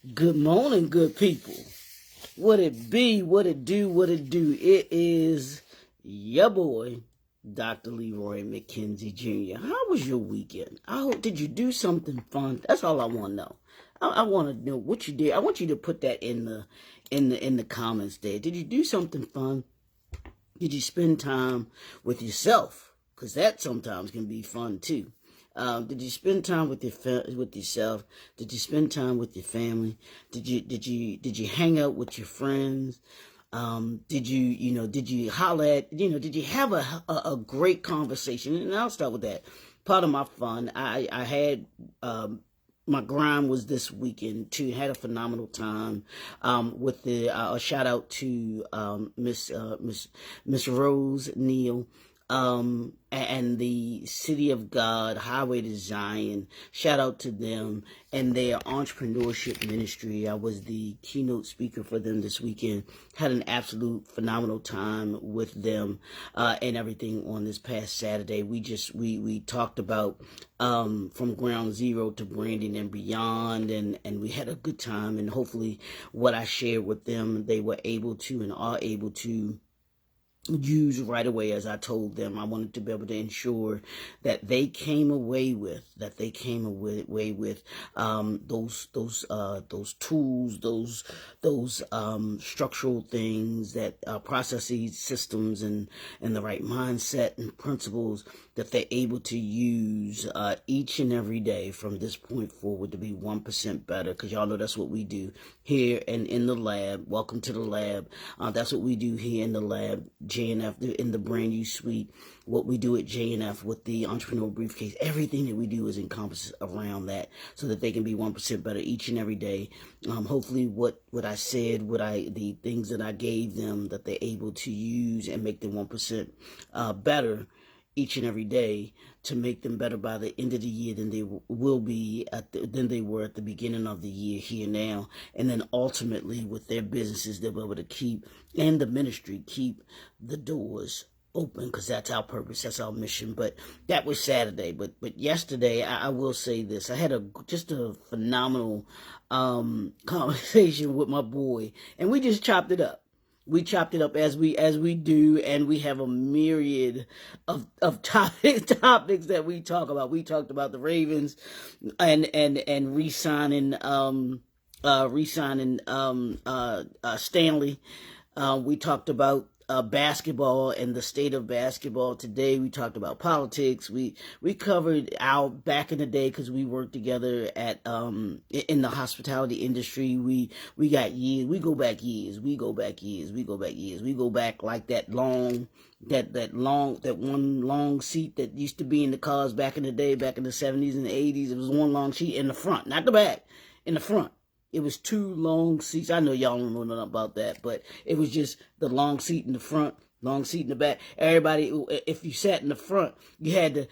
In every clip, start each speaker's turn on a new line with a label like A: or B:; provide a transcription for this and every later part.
A: Good morning, good people. What it be, what it do, what it do. It is your boy, Dr. Leroy McKenzie Jr. How was your weekend? Did you do something fun? That's all I want to know. I want to know what you did. I want you to put that in the comments there. Did you do something fun? Did you spend time with yourself? Because that sometimes can be fun too. Did you spend time with yourself? Did you spend time with your family? Did you hang out with your friends? Did you holler at, did you have a great conversation? And I'll start with that. Part of my fun, I had, my grind was this weekend too. Had a phenomenal time with the shout out to Miss Rose Neal and the City of God Highway to Zion. Shout out to them and their entrepreneurship ministry. I was the keynote speaker for them this weekend. Had an absolute phenomenal time with them and everything on this past Saturday. We talked about from ground zero to branding and beyond, and we had a good time. And hopefully what I shared with them, they were able to and are able to use right away. As I told them, I wanted to be able to ensure that they came away with those tools, those structural things, that processes, systems, and the right mindset and principles that they're able to use each and every day from this point forward to be 1% better. Because y'all know that's what we do here and in the lab. Welcome to the lab. That's what we do here in the lab. JNF in the brand new suite, what we do at JNF with the entrepreneur briefcase, everything that we do is encompassed around that, so that they can be 1% better each and every day. Hopefully what I said, the things that I gave them, that they're able to use and make them 1% better each and every day, to make them better by the end of the year than they will be than they were at the beginning of the year here now. And then ultimately with their businesses, they'll be able to keep, and the ministry, keep the doors open, because that's our purpose, that's our mission. But that was Saturday. But yesterday, I will say this, I had just a phenomenal conversation with my boy, and we just chopped it up. We chopped it up as we do, and we have a myriad of topics that we talk about. We talked about the Ravens and re-signing Stanley. We talked about basketball and the state of basketball today. We talked about politics. We covered our back in the day, because we worked together at in the hospitality industry. We got years. We go back years. We go back like that one long seat that used to be in the cars back in the day, back in the 70s and the 80s. It was one long seat in the front, not the back, in the front. It was two long seats. I know y'all don't know nothing about that, but it was just the long seat in the front, long seat in the back. Everybody, if you sat in the front, you had to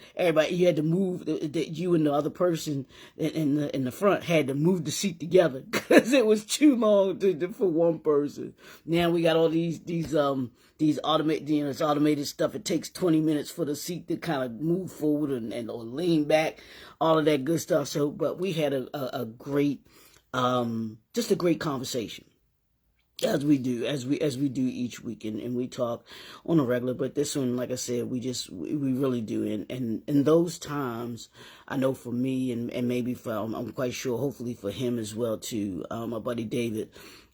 A: move. You and the other person in the front had to move the seat together, because it was too long for one person. Now we got all these automated, it's automated stuff. It takes 20 minutes for the seat to kind of move forward and or lean back, all of that good stuff. So, but we had a great, just a great conversation, as we do each week, and we talk on a regular. But this one, like I said, we really do, and in those times, I know for me, and maybe I'm quite sure, hopefully for him as well too, my buddy David,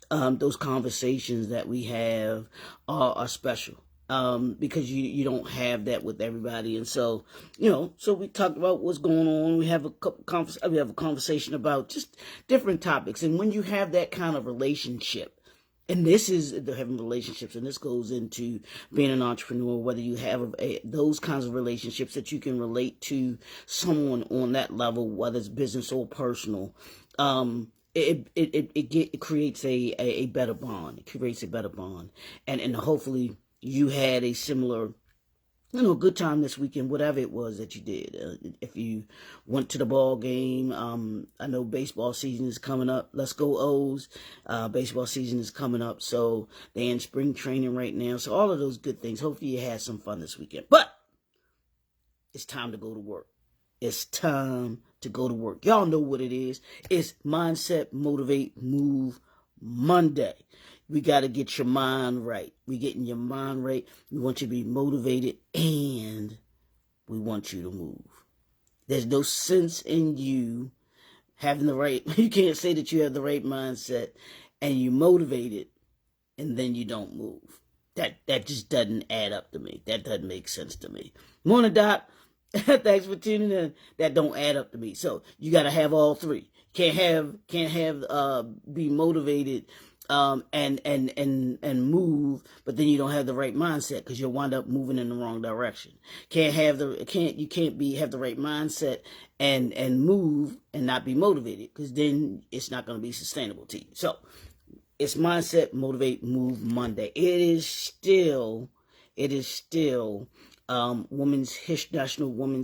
A: those conversations that we have are special. Because you don't have that with everybody. And so, so we talked about what's going on. We have a conversation about just different topics. And when you have that kind of relationship, and this is having relationships, and this goes into being an entrepreneur, whether you have those kinds of relationships that you can relate to someone on that level, whether it's business or personal, it creates a better bond. It creates a better bond. And hopefully you had a similar, good time this weekend, whatever it was that you did. If you went to the ball game, I know baseball season is coming up. Let's go O's. Baseball season is coming up, so they're in spring training right now. So all of those good things. Hopefully you had some fun this weekend. But it's time to go to work. It's time to go to work. Y'all know what it is. It's Mindset, Motivate, Move Monday. We got to get your mind right. We getting your mind right. We want you to be motivated, and we want you to move. There's no sense in you having the right, you can't say that you have the right mindset and you motivated and then you don't move. That just doesn't add up to me. That doesn't make sense to me. Morning, Doc. Thanks for tuning in. That don't add up to me. So you got to have all three. Can't have be motivated and move, but then you don't have the right mindset because you'll wind up moving in the wrong direction. You can't have the right mindset and move and not be motivated, because then it's not going to be sustainable to you. So it's Mindset, Motivate, Move Monday. It is still National Women's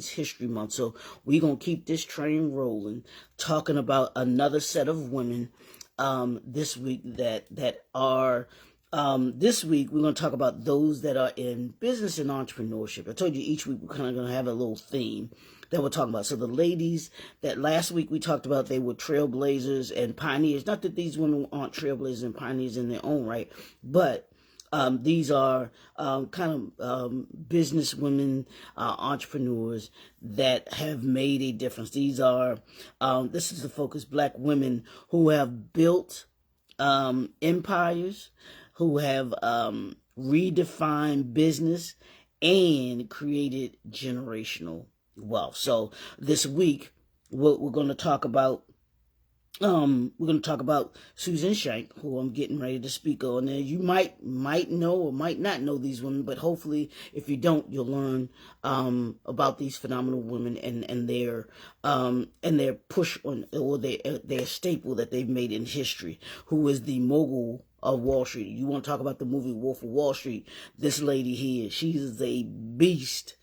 A: History Month. So we're going to keep this train rolling, talking about another set of women this week this week we're going to talk about those that are in business and entrepreneurship. I told you each week we're kind of going to have a little theme that we're talking about. So the ladies that last week we talked about, they were trailblazers and pioneers. Not that these women aren't trailblazers and pioneers in their own right, but these are business women, entrepreneurs that have made a difference. These are, this is the focus, Black women who have built empires, who have redefined business and created generational wealth. So this week, we're going to talk about Susan Shank, who I'm getting ready to speak on. And you might know or might not know these women, but hopefully, if you don't, you'll learn about these phenomenal women and their push on, or their staple that they've made in history. Who is the mogul of Wall Street? You want to talk about the movie Wolf of Wall Street? This lady here, she is a beast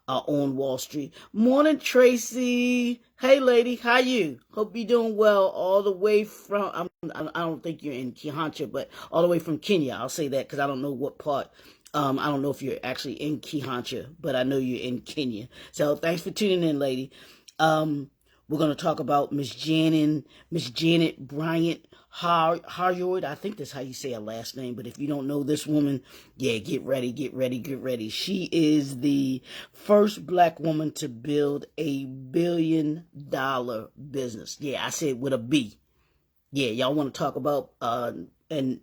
A: on Wall Street. Morning, Tracy. Hey, lady, how you? Hope you're doing well. All the way from, I don't think you're in Kihancha, but all the way from Kenya. I'll say that because I don't know what part. I don't know if you're actually in Kihancha, but I know you're in Kenya. So thanks for tuning in, lady. We're going to talk about Miss Janet BRYANT HOWROYD. I think that's how you say her last name. But if you don't know this woman, yeah, get ready. She is the first Black woman to build a $1 billion business. Yeah, I said with a B. Yeah, y'all want to talk about, and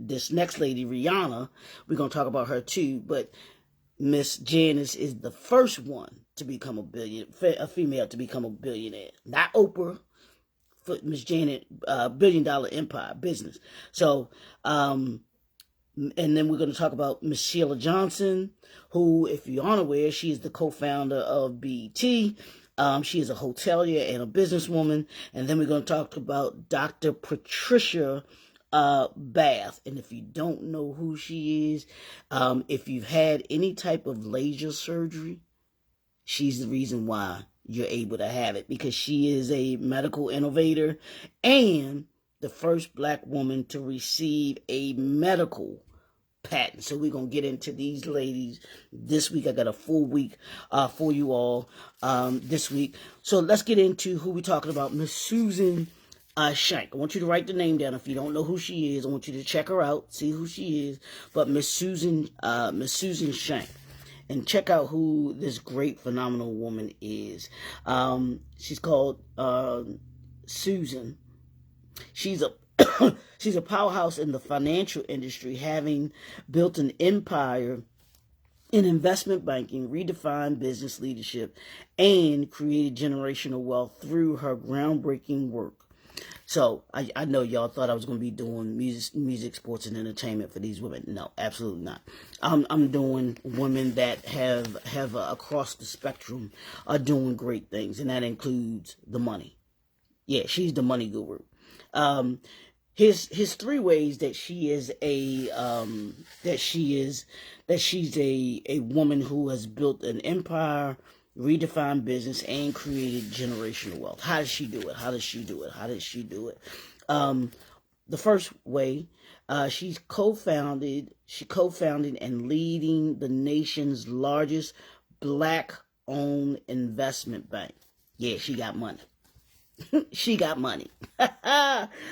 A: this next lady, RIHANNA, we're going to talk about her too. But Miss Janice is the first one to become a female to become a billionaire. Not Oprah, but Miss Janet, $1 billion empire business. So, and then we're going to talk about Miss SHEILA Johnson, who, if you're unaware, she is the co-founder of BET. She is a hotelier and a businesswoman. And then we're going to talk about Dr. Patricia Bath. And if you don't know who she is, if you've had any type of laser surgery, she's the reason why you're able to have it, because she is a medical innovator and the first Black woman to receive a medical patent. So we're going to get into these ladies this week. I got a full week for you all this week. So let's get into who we're talking about. Miss Susan Shank. I want you to write the name down. If you don't know who she is, I want you to check her out, see who she is. But Miss Susan Shank. And check out who this great, phenomenal woman is. She's called Susan. She's a powerhouse in the financial industry, having built an empire in investment banking, redefined business leadership, and created generational wealth through her groundbreaking work. So I know y'all thought I was going to be doing music, sports, and entertainment for these women. No, absolutely not. I'm doing women that have across the spectrum are doing great things, and that includes the money. Yeah, she's the money guru. His three ways that she's a woman who has built an empire, redefined business, and created generational wealth. How does she do it? The first way, she co-founded and leading the nation's largest Black-owned investment bank. Yeah, she got money. She got money.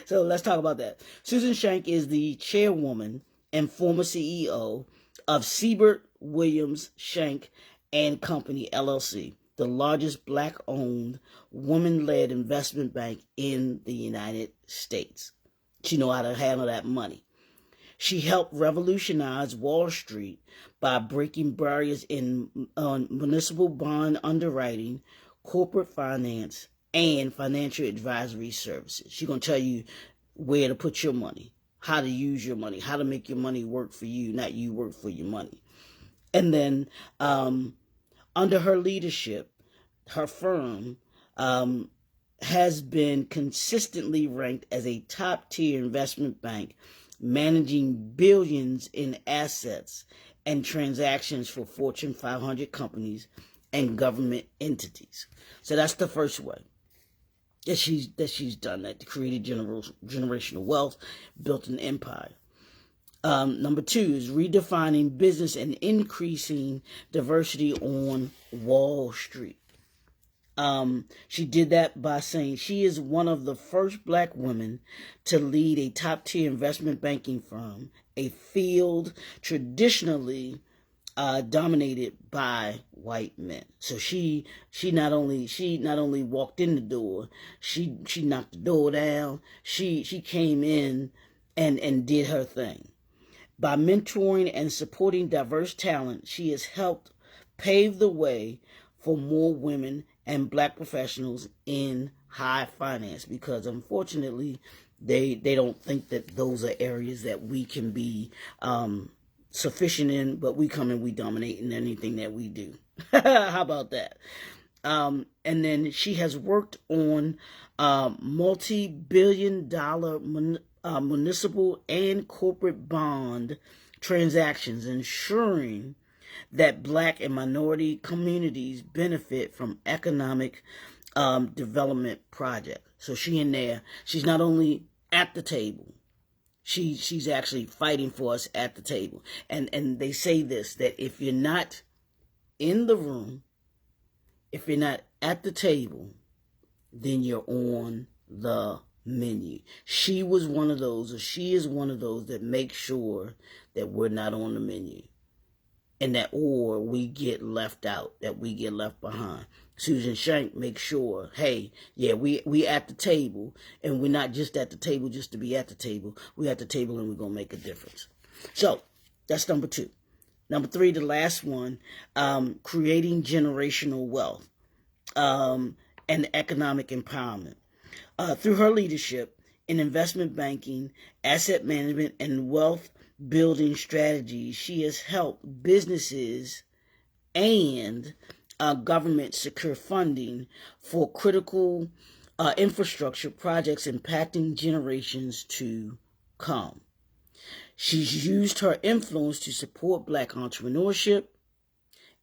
A: So let's talk about that. Susan Shank is the chairwoman and former CEO of Siebert Williams Shank and Company, LLC, the largest black-owned, woman-led investment bank in the United States. She knows how to handle that money. She helped revolutionize Wall Street by breaking barriers in municipal bond underwriting, corporate finance, and financial advisory services. She's going to tell you where to put your money, how to use your money, how to make your money work for you, not you work for your money. And then under her leadership, her firm has been consistently ranked as a top-tier investment bank, managing billions in assets and transactions for Fortune 500 companies and government entities. So that's the first way that she's done that, created generational wealth, built an empire. Number two is redefining business and increasing diversity on Wall Street. She did that by saying she is one of the first black women to lead a top-tier investment banking firm, a field traditionally dominated by white men. So she not only walked in the door, she knocked the door down. She came in and did her thing. By mentoring and supporting diverse talent, she has helped pave the way for more women and black professionals in high finance, because unfortunately they don't think that those are areas that we can be sufficient in, but we come and we dominate in anything that we do. How about that? And then she has worked on multi-billion-dollar municipal and corporate bond transactions, ensuring that black and minority communities benefit from economic development projects. So she in there, she's not only at the table, she's actually fighting for us at the table. And they say this, that if you're not in the room, if you're not at the table, then you're on the menu. She was one of those, or she is one of those that make sure that we're not on the menu, and that, or we get left out, that we get left behind. Susan Shank makes sure, hey, yeah, we at the table, and we're not just at the table just to be at the table. We're at the table and we're going to make a difference. So that's number two. Number three, the last one, creating generational wealth and economic empowerment. Through her leadership in investment banking, asset management, and wealth building strategies, she has helped businesses and government secure funding for critical infrastructure projects impacting generations to come. She's used her influence to support black entrepreneurship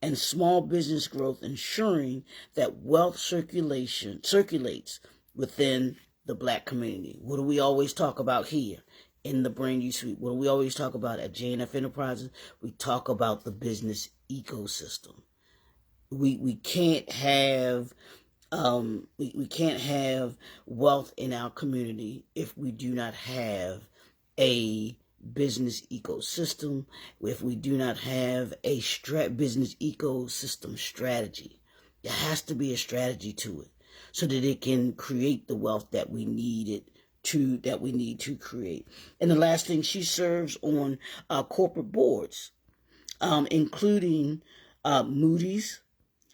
A: and small business growth, ensuring that wealth circulates within the black community. What do we always talk about here in the Brand New Suite? What do we always talk about at JNF Enterprises? We talk about the business ecosystem. We can't have we can't have wealth in our community if we do not have a business ecosystem, if we do not have a business ecosystem strategy. There has to be a strategy to it, so that it can create the wealth that we need to create. And the last thing, she serves on corporate boards, including Moody's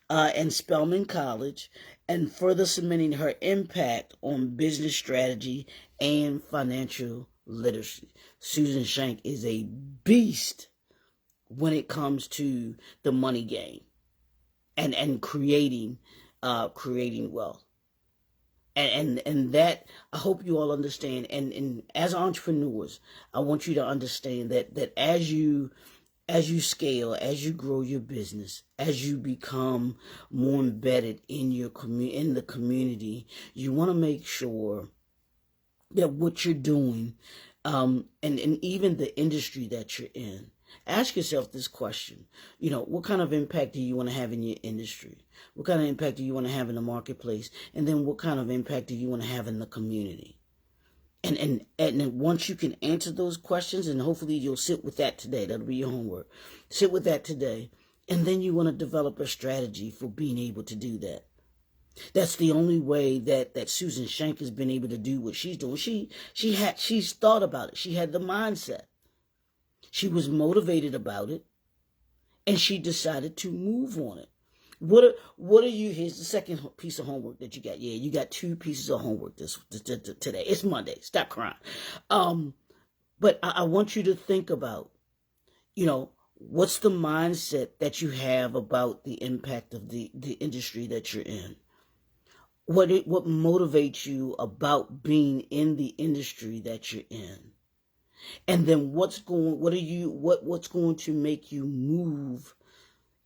A: and Spelman College, and further cementing her impact on business strategy and financial literacy. Susan Shank is a beast when it comes to the money game and creating wealth. And that, I hope you all understand. And as entrepreneurs, I want you to understand that as you scale, as you grow your business, as you become more embedded in in the community, you want to make sure that what you're doing, and even the industry that you're in, Ask yourself this question. What kind of impact do you want to have in your industry? What kind of impact do you want to have in the marketplace? And then what kind of impact do you want to have in the community? And once you can answer those questions, and hopefully you'll sit with that today. That'll be your homework. Sit with that today. And then you want to develop a strategy for being able to do that. That's the only way that Susan Shank has been able to do what she's doing. She's thought about it. She had the mindset. She was motivated about it, and she decided to move on it. What are you? Here's the second piece of homework that you got. Yeah, you got 2 pieces of homework today. It's Monday. Stop crying. But I want you to think about, what's the mindset that you have about the impact of the industry that you're in? What motivates you about being in the industry that you're in? And then what's going to make you move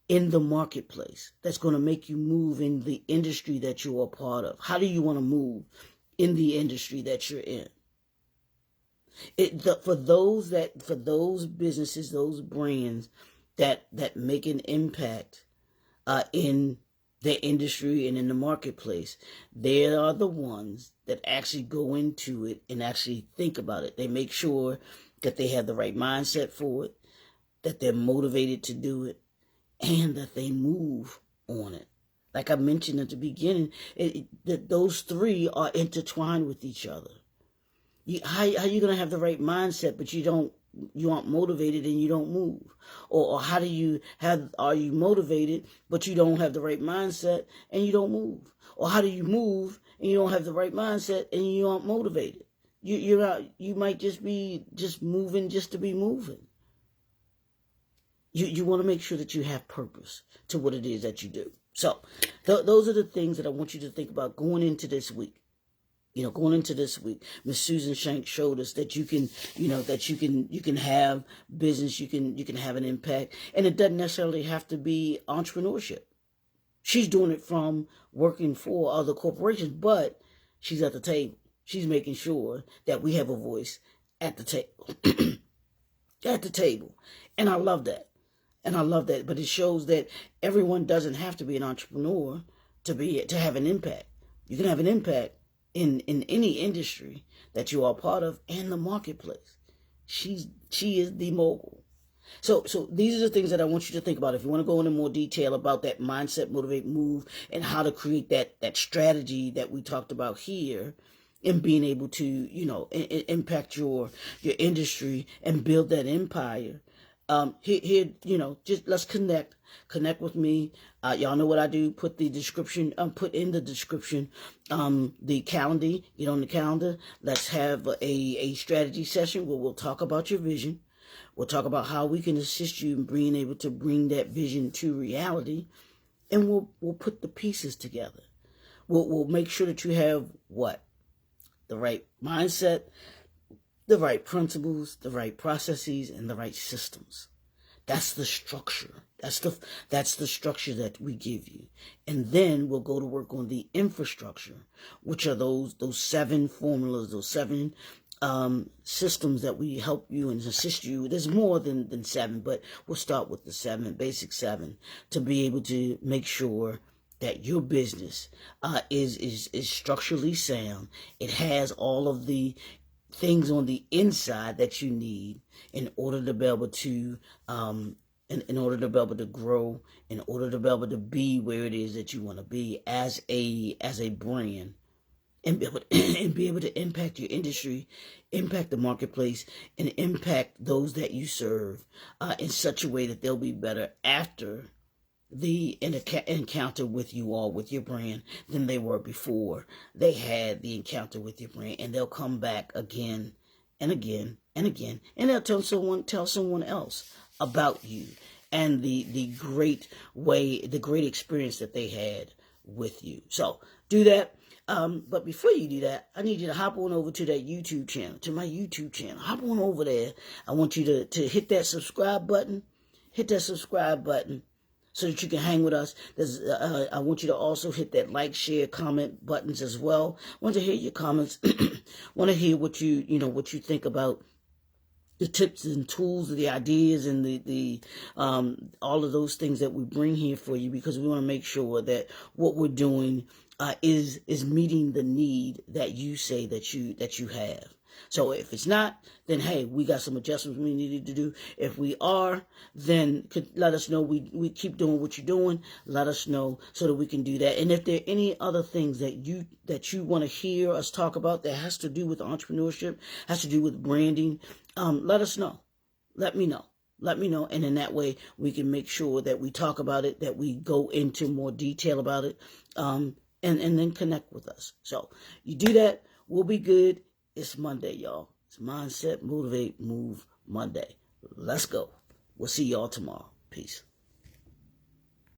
A: in the marketplace? That's going to make you move in the industry that you're a part of. How do you want to move in the industry that you're in? For those businesses, those brands that make an impact in their industry and in the marketplace, they are the ones that actually go into it and actually think about it. They make sure that they have the right mindset for it, that they're motivated to do it, and that they move on it. Like I mentioned at the beginning, that those 3 are intertwined with each other. How are you going to have the right mindset, but you aren't motivated and you don't move? Or how are you motivated, but you don't have the right mindset and you don't move? Or how do you move and you don't have the right mindset and you aren't motivated? You might just be moving just to be moving. You want to make sure that you have purpose to what it is that you do. So those are the things that I want you to think about going into this week. Going into this week, Miss Susan Shank showed us that you can have business, you can have an impact, and it doesn't necessarily have to be entrepreneurship. She's doing it from working for other corporations, but she's at the table. She's making sure that we have a voice at the table. At the table. And I love that. But it shows that everyone doesn't have to be an entrepreneur to have an impact. You can have an impact in any industry that you are part of and the marketplace. She is the mogul. So these are the things that I want you to think about. If you want to go into more detail about that mindset, motivate, move, and how to create that strategy that we talked about here, and being able to, impact your industry and build that empire. Here, just let's connect with me. Y'all know what I do. Put in the description, the calendar, get on the calendar. Let's have a strategy session where we'll talk about your vision. We'll talk about how we can assist you in being able to bring that vision to reality. And we'll put the pieces together. We'll make sure that you have the right mindset, the right principles, the right processes, and the right systems. That's the structure. That's the structure that we give you. And then we'll go to work on the infrastructure, which are those 7 formulas, those 7 systems that we help you and assist you. There's more than 7, but we'll start with the basic 7, to be able to make sure that your business is structurally sound. It has all of the things on the inside that you need in order to be able to in order to be able to grow, in order to be able to be where it is that you want to be as a brand, and be able to impact your industry, impact the marketplace, and impact those that you serve in such a way that they'll be better after the encounter with you all, with your brand, than they were before they had the encounter with your brand. And they'll come back again and again and again, and they'll tell someone else about you and the great experience that they had with you. So do that. But before you do that, I need you to hop on over to that YouTube channel, to my YouTube channel. Hop on over there. I want you to hit that subscribe button. Hit that subscribe button so that you can hang with us. I want you to also hit that like, share, comment buttons as well. Want to hear your comments. Want to hear what you think about the tips and tools, the ideas, and the all of those things that we bring here for you, because we want to make sure that what we're doing is meeting the need that you say that you have. So if it's not, then hey, we got some adjustments we needed to do. If we are, then let us know. We keep doing what you're doing. Let us know so that we can do that. And if there are any other things that you want to hear us talk about that has to do with entrepreneurship, has to do with branding, let us know. Let me know. Let me know. And in that way, we can make sure that we talk about it, that we go into more detail about it, and then connect with us. So you do that, we'll be good. It's Monday, y'all. It's Mindset, Motivate, Move Monday. Let's go. We'll see y'all tomorrow. Peace.